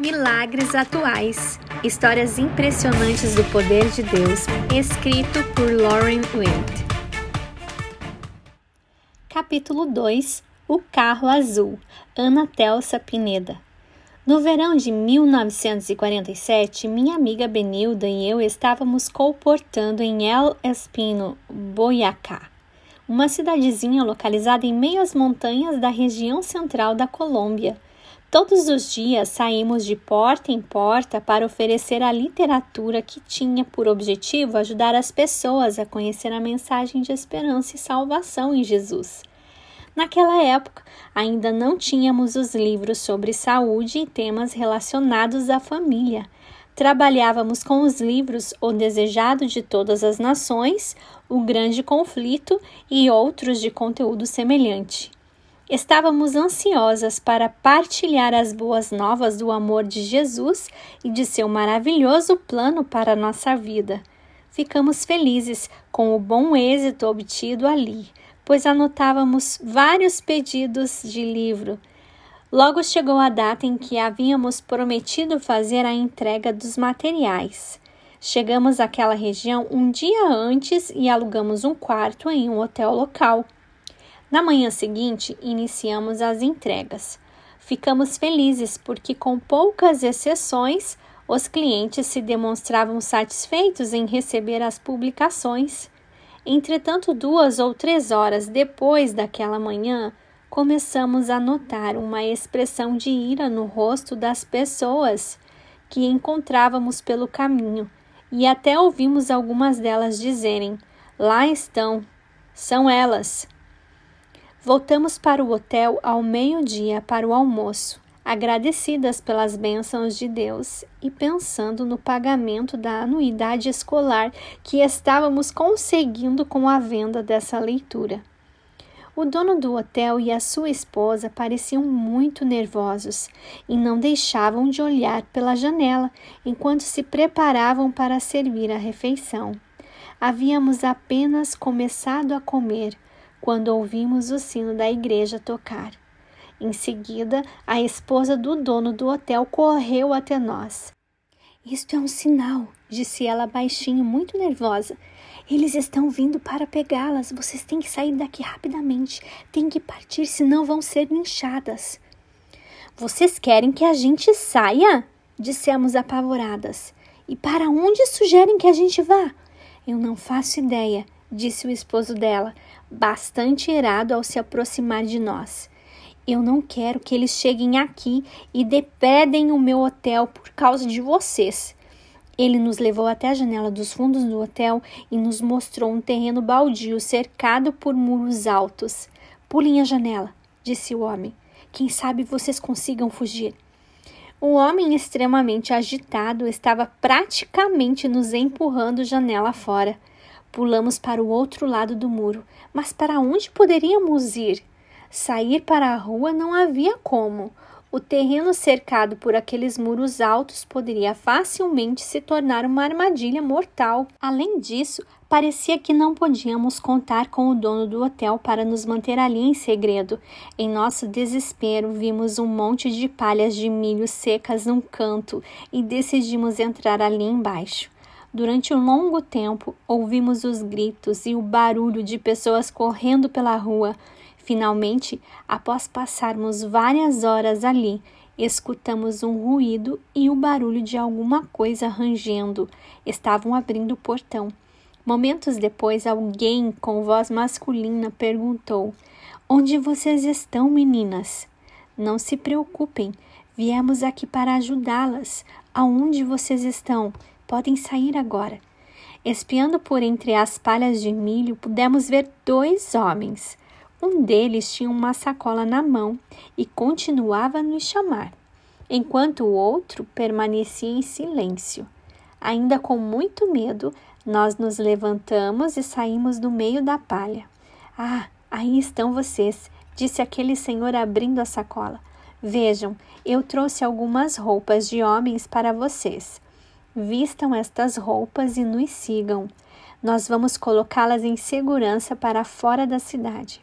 Milagres Atuais. Histórias impressionantes do poder de Deus, escrito por Lauren Wade. Capítulo 2. O Carro Azul, Ana Telsa Pineda. No verão de 1947, minha amiga Benilda e eu estávamos colportando em El Espino, Boyacá, uma cidadezinha localizada em meio às montanhas da região central da Colômbia. Todos os dias saímos de porta em porta para oferecer a literatura que tinha por objetivo ajudar as pessoas a conhecer a mensagem de esperança e salvação em Jesus. Naquela época, ainda não tínhamos os livros sobre saúde e temas relacionados à família. Trabalhávamos com os livros O Desejado de Todas as Nações, O Grande Conflito e outros de conteúdo semelhante. Estávamos ansiosas para partilhar as boas novas do amor de Jesus e de seu maravilhoso plano para a nossa vida. Ficamos felizes com o bom êxito obtido ali, pois anotávamos vários pedidos de livro. Logo chegou a data em que havíamos prometido fazer a entrega dos materiais. Chegamos àquela região um dia antes e alugamos um quarto em um hotel local. Na manhã seguinte, iniciamos as entregas. Ficamos felizes porque, com poucas exceções, os clientes se demonstravam satisfeitos em receber as publicações. Entretanto, 2 ou 3 horas depois daquela manhã, começamos a notar uma expressão de ira no rosto das pessoas que encontrávamos pelo caminho, e até ouvimos algumas delas dizerem: "Lá estão, são elas." Voltamos para o hotel ao meio-dia para o almoço, agradecidas pelas bênçãos de Deus e pensando no pagamento da anuidade escolar que estávamos conseguindo com a venda dessa leitura. O dono do hotel e a sua esposa pareciam muito nervosos e não deixavam de olhar pela janela enquanto se preparavam para servir a refeição. Havíamos apenas começado a comer quando ouvimos o sino da igreja tocar. Em seguida, a esposa do dono do hotel correu até nós. "Isto é um sinal", disse ela baixinho, muito nervosa. "Eles estão vindo para pegá-las. Vocês têm que sair daqui rapidamente. Têm que partir, senão vão ser linchadas." "Vocês querem que a gente saia?" dissemos apavoradas. "E para onde sugerem que a gente vá?" "Eu não faço ideia", disse o esposo dela, bastante irado ao se aproximar de nós. "Eu não quero que eles cheguem aqui e depredem o meu hotel por causa de vocês." Ele nos levou até a janela dos fundos do hotel e nos mostrou um terreno baldio cercado por muros altos. "Pulem a janela", disse o homem. "Quem sabe vocês consigam fugir." O homem, extremamente agitado, estava praticamente nos empurrando janela fora. Pulamos para o outro lado do muro, mas para onde poderíamos ir? Sair para a rua não havia como. O terreno cercado por aqueles muros altos poderia facilmente se tornar uma armadilha mortal. Além disso, parecia que não podíamos contar com o dono do hotel para nos manter ali em segredo. Em nosso desespero, vimos um monte de palhas de milho secas num canto e decidimos entrar ali embaixo. Durante um longo tempo, ouvimos os gritos e o barulho de pessoas correndo pela rua. Finalmente, após passarmos várias horas ali, escutamos um ruído e o barulho de alguma coisa rangendo. Estavam abrindo o portão. Momentos depois, alguém com voz masculina perguntou: "Onde vocês estão, meninas?" "Não se preocupem, viemos aqui para ajudá-las. Aonde vocês estão? Podem sair agora." Espiando por entre as palhas de milho, pudemos ver 2 homens. Um deles tinha uma sacola na mão e continuava a nos chamar, enquanto o outro permanecia em silêncio. Ainda com muito medo, nós nos levantamos e saímos do meio da palha. "Ah, aí estão vocês", disse aquele senhor abrindo a sacola. "Vejam, eu trouxe algumas roupas de homens para vocês. Vistam estas roupas e nos sigam. Nós vamos colocá-las em segurança para fora da cidade."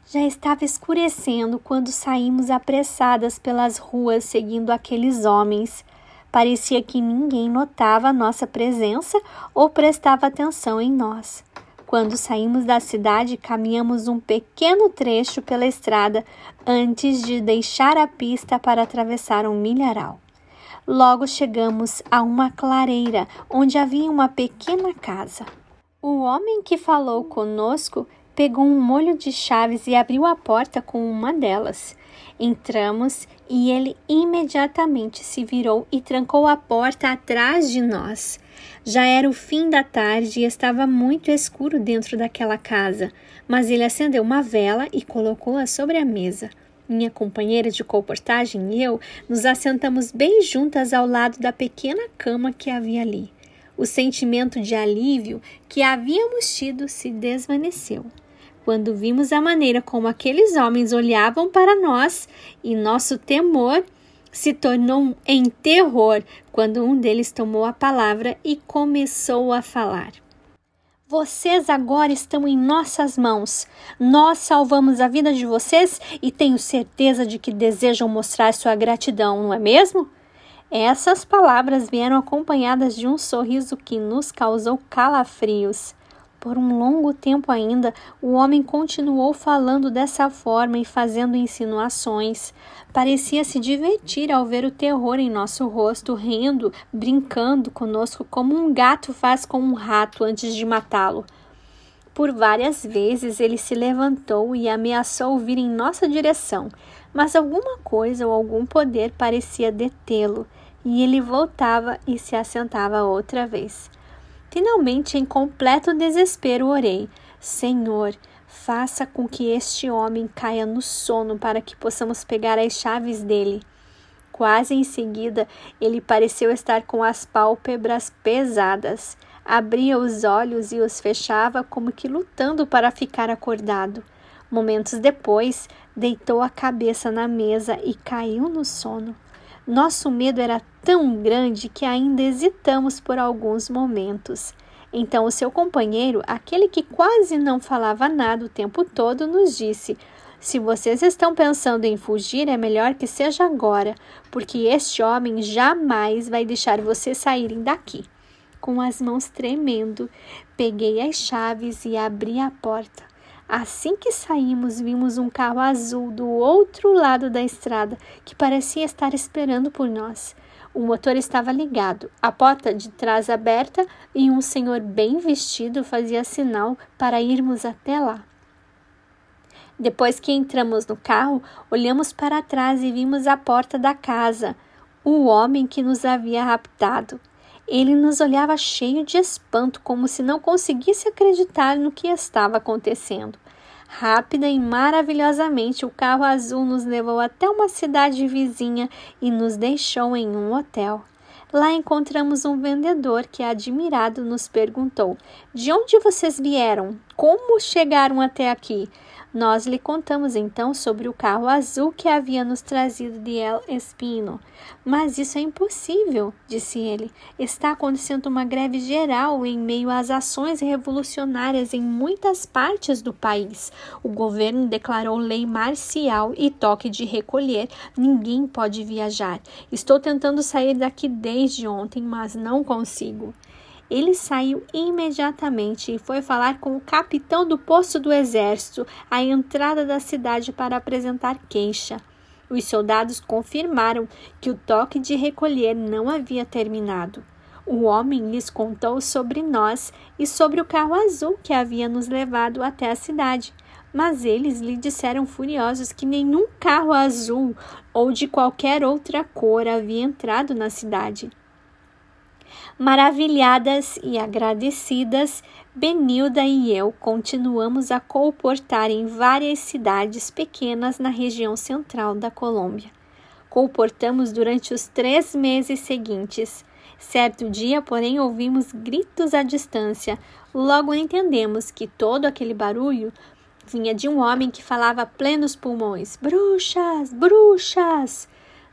Já estava escurecendo quando saímos apressadas pelas ruas seguindo aqueles homens. Parecia que ninguém notava a nossa presença ou prestava atenção em nós. Quando saímos da cidade, caminhamos um pequeno trecho pela estrada antes de deixar a pista para atravessar um milharal. Logo chegamos a uma clareira onde havia uma pequena casa. O homem que falou conosco pegou um molho de chaves e abriu a porta com uma delas. Entramos e ele imediatamente se virou e trancou a porta atrás de nós. Já era o fim da tarde e estava muito escuro dentro daquela casa, mas ele acendeu uma vela e colocou-a sobre a mesa. Minha companheira de colportagem e eu nos assentamos bem juntas ao lado da pequena cama que havia ali. O sentimento de alívio que havíamos tido se desvaneceu quando vimos a maneira como aqueles homens olhavam para nós, e nosso temor se tornou em terror quando um deles tomou a palavra e começou a falar. Vocês agora estão em nossas mãos. Nós salvamos a vida de vocês e tenho certeza de que desejam mostrar sua gratidão, não é mesmo? Essas palavras vieram acompanhadas de um sorriso que nos causou calafrios. Por um longo tempo ainda, o homem continuou falando dessa forma e fazendo insinuações. Parecia se divertir ao ver o terror em nosso rosto, rindo, brincando conosco como um gato faz com um rato antes de matá-lo. Por várias vezes ele se levantou e ameaçou vir em nossa direção, mas alguma coisa ou algum poder parecia detê-lo, e ele voltava e se assentava outra vez. Finalmente, em completo desespero, orei: Senhor, faça com que este homem caia no sono para que possamos pegar as chaves dele. Quase em seguida, ele pareceu estar com as pálpebras pesadas. Abria os olhos e os fechava como que lutando para ficar acordado. Momentos depois, deitou a cabeça na mesa e caiu no sono. Nosso medo era tão grande que ainda hesitamos por alguns momentos. Então o seu companheiro, aquele que quase não falava nada o tempo todo, nos disse: se vocês estão pensando em fugir, é melhor que seja agora, porque este homem jamais vai deixar vocês saírem daqui. Com as mãos tremendo, peguei as chaves e abri a porta. Assim que saímos, vimos um carro azul do outro lado da estrada, que parecia estar esperando por nós. O motor estava ligado, a porta de trás aberta e um senhor bem vestido fazia sinal para irmos até lá. Depois que entramos no carro, olhamos para trás e vimos a porta da casa, o homem que nos havia raptado. Ele nos olhava cheio de espanto, como se não conseguisse acreditar no que estava acontecendo. Rápida e maravilhosamente, o carro azul nos levou até uma cidade vizinha e nos deixou em um hotel. Lá encontramos um vendedor que, admirado, nos perguntou: de onde vocês vieram? Como chegaram até aqui? Nós lhe contamos então sobre o carro azul que havia nos trazido de El Espino. Mas isso é impossível, disse ele. Está acontecendo uma greve geral em meio às ações revolucionárias em muitas partes do país. O governo declarou lei marcial e toque de recolher. Ninguém pode viajar. Estou tentando sair daqui desde ontem, mas não consigo. Ele saiu imediatamente e foi falar com o capitão do posto do exército à entrada da cidade para apresentar queixa. Os soldados confirmaram que o toque de recolher não havia terminado. O homem lhes contou sobre nós e sobre o carro azul que havia nos levado até a cidade. Mas eles lhe disseram furiosos que nenhum carro azul ou de qualquer outra cor havia entrado na cidade. Maravilhadas e agradecidas, Benilda e eu continuamos a colportar em várias cidades pequenas na região central da Colômbia. Colportamos durante os 3 meses seguintes. Certo dia, porém, ouvimos gritos à distância. Logo entendemos que todo aquele barulho vinha de um homem que falava a plenos pulmões: bruxas, bruxas!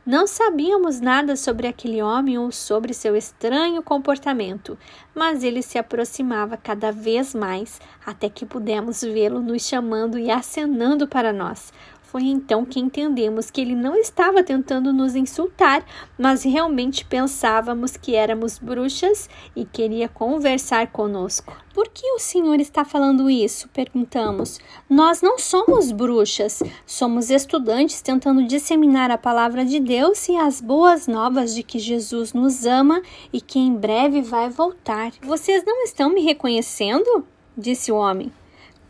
Não sabíamos nada sobre aquele homem ou sobre seu estranho comportamento, mas ele se aproximava cada vez mais, até que pudemos vê-lo nos chamando e acenando para nós. Foi então que entendemos que ele não estava tentando nos insultar, mas realmente pensávamos que éramos bruxas e queria conversar conosco. Por que o senhor está falando isso? Perguntamos. Nós não somos bruxas, somos estudantes tentando disseminar a palavra de Deus e as boas novas de que Jesus nos ama e que em breve vai voltar. Vocês não estão me reconhecendo? Disse o homem.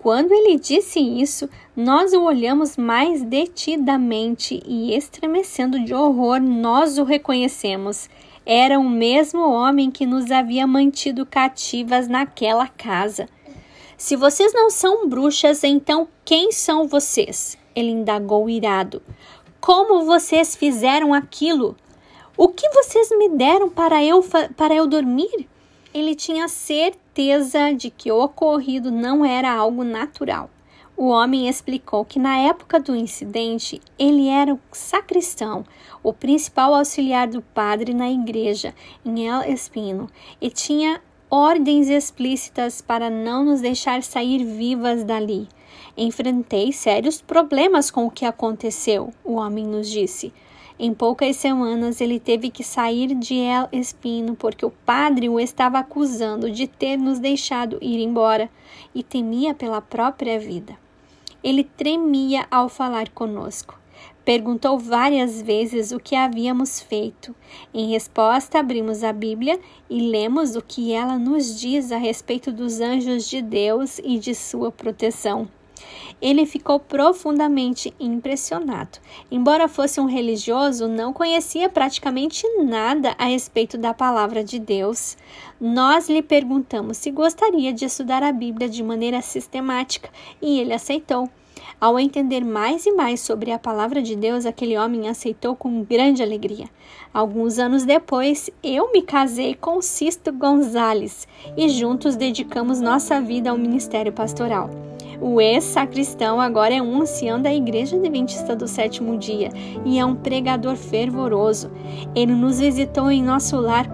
Quando ele disse isso, nós o olhamos mais detidamente e, estremecendo de horror, nós o reconhecemos. Era o mesmo homem que nos havia mantido cativas naquela casa. Se vocês não são bruxas, então quem são vocês? Ele indagou irado. Como vocês fizeram aquilo? O que vocês me deram para eu dormir? Ele tinha certeza de que o ocorrido não era algo natural. O homem explicou que na época do incidente, ele era o sacristão, o principal auxiliar do padre na igreja em El Espino, e tinha ordens explícitas para não nos deixar sair vivas dali. Enfrentei sérios problemas com o que aconteceu, o homem nos disse. Em poucas semanas, ele teve que sair de El Espino porque o padre o estava acusando de ter nos deixado ir embora e temia pela própria vida. Ele tremia ao falar conosco. Perguntou várias vezes o que havíamos feito. Em resposta, abrimos a Bíblia e lemos o que ela nos diz a respeito dos anjos de Deus e de sua proteção. Ele ficou profundamente impressionado. Embora fosse um religioso, não conhecia praticamente nada a respeito da palavra de Deus. Nós lhe perguntamos se gostaria de estudar a Bíblia de maneira sistemática e ele aceitou. Ao entender mais e mais sobre a palavra de Deus, aquele homem aceitou com grande alegria. Alguns anos depois, eu me casei com Sisto Gonzalez e juntos dedicamos nossa vida ao ministério pastoral. O ex-sacristão agora é um ancião da Igreja Adventista do Sétimo Dia e é um pregador fervoroso. Ele nos visitou em nosso lar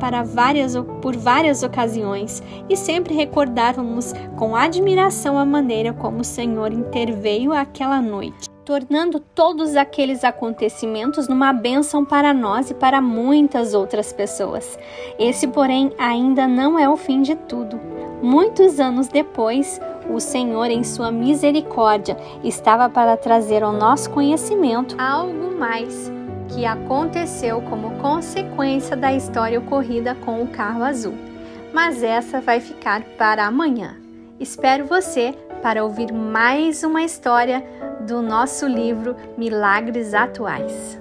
por várias ocasiões e sempre recordávamos com admiração a maneira como o Senhor interveio aquela noite, tornando todos aqueles acontecimentos numa bênção para nós e para muitas outras pessoas. Esse, porém, ainda não é o fim de tudo. Muitos anos depois, o Senhor, em sua misericórdia, estava para trazer ao nosso conhecimento algo mais que aconteceu como consequência da história ocorrida com o carro azul. Mas essa vai ficar para amanhã. Espero você para ouvir mais uma história do nosso livro Milagres Atuais.